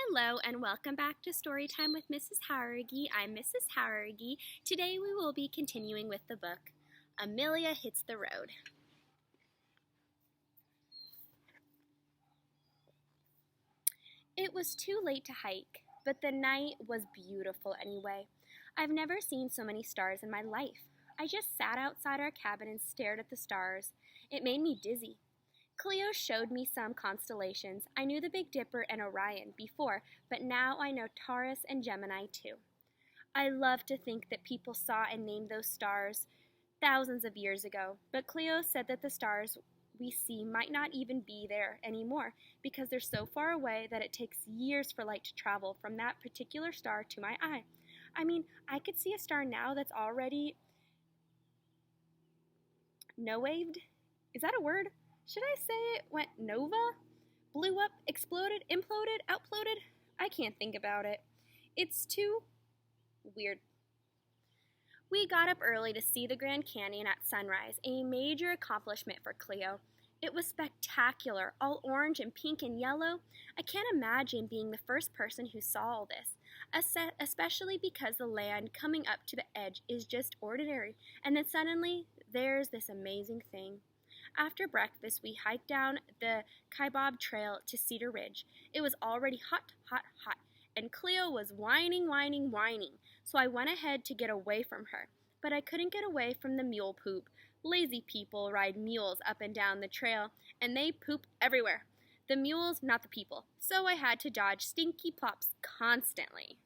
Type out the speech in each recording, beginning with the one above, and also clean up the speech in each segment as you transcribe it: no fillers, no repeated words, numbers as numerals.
Hello and welcome back to Storytime with Mrs. Harrigy. I'm Mrs. Harrigy. Today we will be continuing with the book, Amelia Hits the Road. It was too late to hike, but the night was beautiful anyway. I've never seen so many stars in my life. I just sat outside our cabin and stared at the stars. It made me dizzy. Cleo showed me some constellations. I knew the Big Dipper and Orion before, but now I know Taurus and Gemini too. I love to think that people saw and named those stars thousands of years ago, but Cleo said that the stars we see might not even be there anymore because they're so far away that it takes years for light to travel from that particular star to my eye. I mean, I could see a star now that's already no-waved. Is that a word? Should I say it went nova? Blew up, exploded, imploded, outploded? I can't think about it. It's too weird. We got up early to see the Grand Canyon at sunrise, a major accomplishment for Cleo. It was spectacular, all orange and pink and yellow. I can't imagine being the first person who saw all this, especially because the land coming up to the edge is just ordinary, and then suddenly there's this amazing thing. After breakfast, we hiked down the Kaibab Trail to Cedar Ridge. It was already hot, hot, hot, and Cleo was whining, so I went ahead to get away from her. But I couldn't get away from the mule poop. Lazy people ride mules up and down the trail, and they poop everywhere. The mules, not the people, so I had to dodge stinky plops constantly.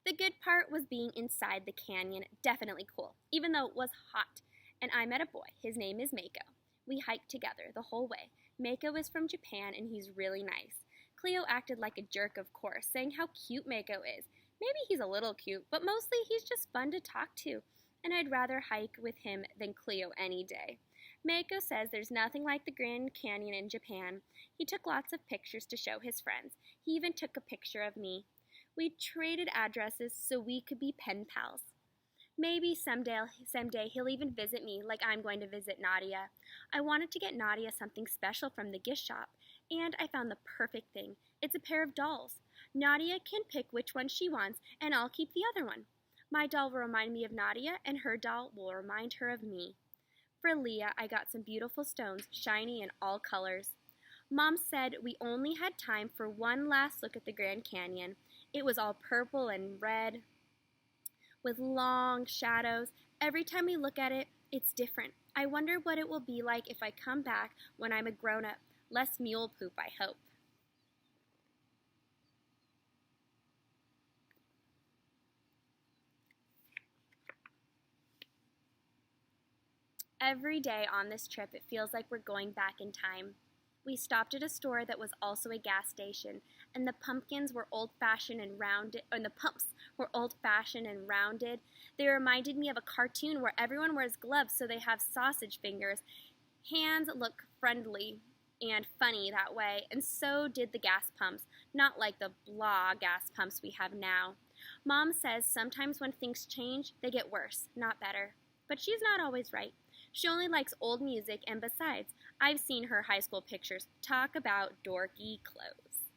The good part was being inside the canyon, definitely cool, even though it was hot. And I met a boy. His name is Mako. We hiked together the whole way. Mako is from Japan, and he's really nice. Cleo acted like a jerk, of course, saying how cute Mako is. Maybe he's a little cute, but mostly he's just fun to talk to, and I'd rather hike with him than Cleo any day. Mako says there's nothing like the Grand Canyon in Japan. He took lots of pictures to show his friends. He even took a picture of me. We traded addresses so we could be pen pals. Maybe someday he'll even visit me like I'm going to visit Nadia. I wanted to get Nadia something special from the gift shop, and I found the perfect thing. It's a pair of dolls. Nadia can pick which one she wants, and I'll keep the other one. My doll will remind me of Nadia, and her doll will remind her of me. For Leah, I got some beautiful stones, shiny in all colors. Mom said we only had time for one last look at the Grand Canyon. It was all purple and red with long shadows. Every time we look at it, it's different. I wonder what it will be like if I come back when I'm a grown-up. Less mule poop, I hope. Every day on this trip, it feels like we're going back in time. We stopped at a store that was also a gas station, and the pumpkins were old-fashioned and rounded, and the pumps were old-fashioned and rounded. They reminded me of a cartoon where everyone wears gloves so they have sausage fingers. Hands look friendly and funny that way, and so did the gas pumps, not like the blah gas pumps we have now. Mom says sometimes when things change, they get worse, not better. But she's not always right. She only likes old music, and besides, I've seen her high school pictures. Talk about dorky clothes.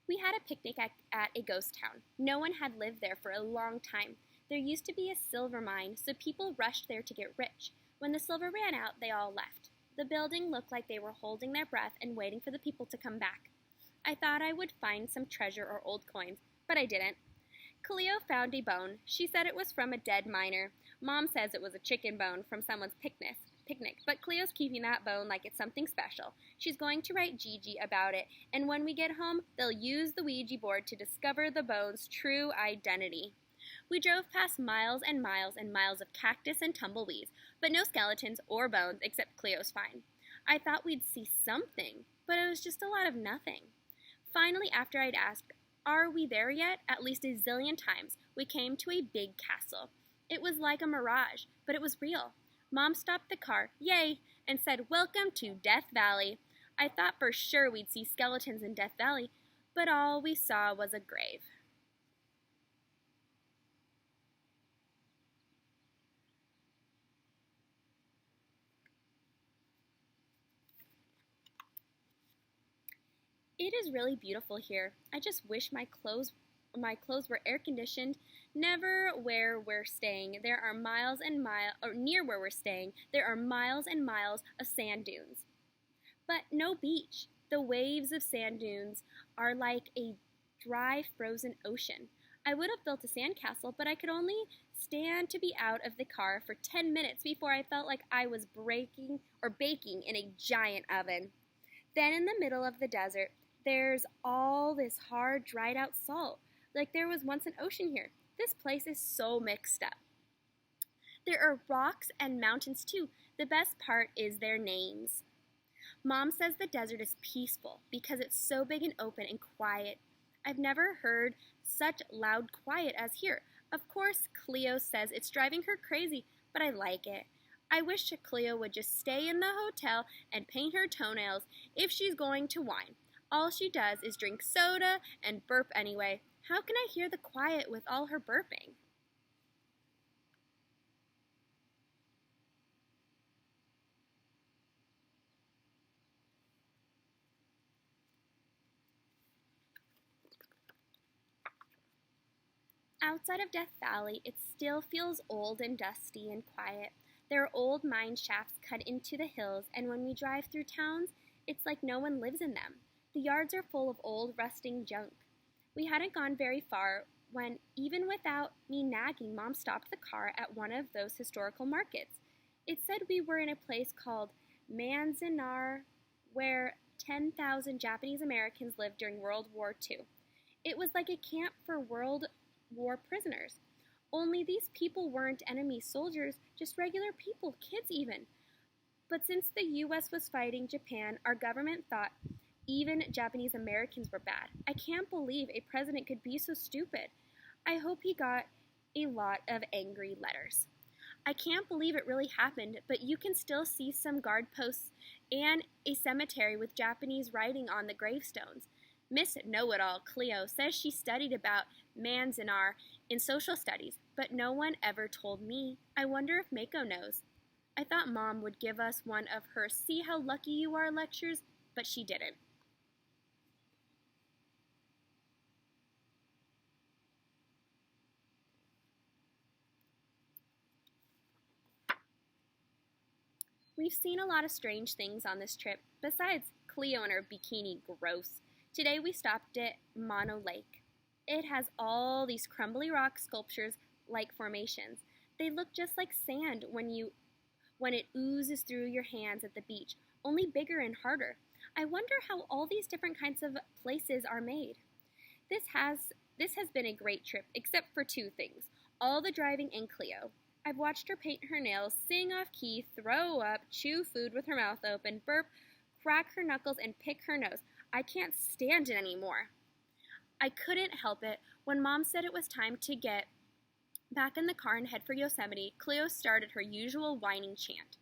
We had a picnic at a ghost town. No one had lived there for a long time. There used to be a silver mine, so people rushed there to get rich. When the silver ran out, they all left. The building looked like they were holding their breath and waiting for the people to come back. I thought I would find some treasure or old coins, but I didn't. Cleo found a bone. She said it was from a dead miner. Mom says it was a chicken bone from someone's picnic, but Cleo's keeping that bone like it's something special. She's going to write Gigi about it, and when we get home, they'll use the Ouija board to discover the bone's true identity. We drove past miles and miles and miles of cactus and tumbleweeds, but no skeletons or bones except Cleo's find. I thought we'd see something, but it was just a lot of nothing. Finally, after I'd asked, "Are we there yet?" at least a zillion times, we came to a big castle. It was like a mirage, but it was real. Mom stopped the car, yay, and said, "Welcome to Death Valley." I thought for sure we'd see skeletons in Death Valley, but all we saw was a grave. It is really beautiful here. I just wish my clothes were air conditioned. Never where we're staying. There are miles and miles, or near where we're staying, there are miles and miles of sand dunes. But no beach. The waves of sand dunes are like a dry, frozen ocean. I would have built a sandcastle, but I could only stand to be out of the car for 10 minutes before I felt like I was baking in a giant oven. Then in the middle of the desert, there's all this hard, dried out salt, like there was once an ocean here. This place is so mixed up. There are rocks and mountains too. The best part is their names. Mom says the desert is peaceful because it's so big and open and quiet. I've never heard such loud quiet as here. Of course, Cleo says it's driving her crazy, but I like it. I wish Cleo would just stay in the hotel and paint her toenails if she's going to whine. All she does is drink soda and burp anyway. How can I hear the quiet with all her burping? Outside of Death Valley, it still feels old and dusty and quiet. There are old mine shafts cut into the hills, and when we drive through towns, it's like no one lives in them. The yards are full of old, rusting junk. We hadn't gone very far when, even without me nagging, Mom stopped the car at one of those historical markets. It said we were in a place called Manzanar, where 10,000 Japanese Americans lived during World War II. It was like a camp for World War prisoners. Only these people weren't enemy soldiers, just regular people, kids even. But since the U.S. was fighting Japan, our government thought even Japanese Americans were bad. I can't believe a president could be so stupid. I hope he got a lot of angry letters. I can't believe it really happened, but you can still see some guard posts and a cemetery with Japanese writing on the gravestones. Miss Know-It-All, Cleo, says she studied about Manzanar in social studies, but no one ever told me. I wonder if Mako knows. I thought Mom would give us one of her See How Lucky You Are lectures, but she didn't. We've seen a lot of strange things on this trip, besides Cleo and her bikini gross. Today we stopped at Mono Lake. It has all these crumbly rock sculptures like formations. They look just like sand when it oozes through your hands at the beach, only bigger and harder. I wonder how all these different kinds of places are made. This has been a great trip, except for two things: all the driving and Cleo. I've watched her paint her nails, sing off key, throw up, chew food with her mouth open, burp, crack her knuckles, and pick her nose. I can't stand it anymore. I couldn't help it. When Mom said it was time to get back in the car and head for Yosemite, Cleo started her usual whining chant.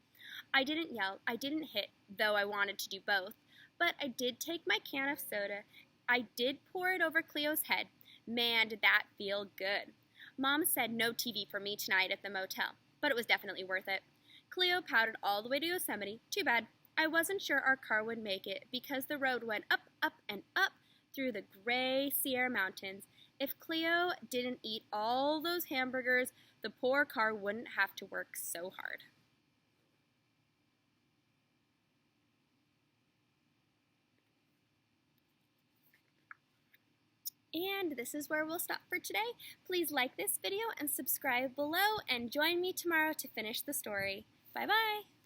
I didn't yell, I didn't hit, though I wanted to do both, but I did take my can of soda. I did pour it over Cleo's head. Man, did that feel good. Mom said no TV for me tonight at the motel, but it was definitely worth it. Cleo pouted all the way to Yosemite. Too bad. I wasn't sure our car would make it because the road went up, up, and up through the gray Sierra Mountains. If Cleo didn't eat all those hamburgers, the poor car wouldn't have to work so hard. And this is where we'll stop for today. Please like this video and subscribe below, and join me tomorrow to finish the story. Bye-bye!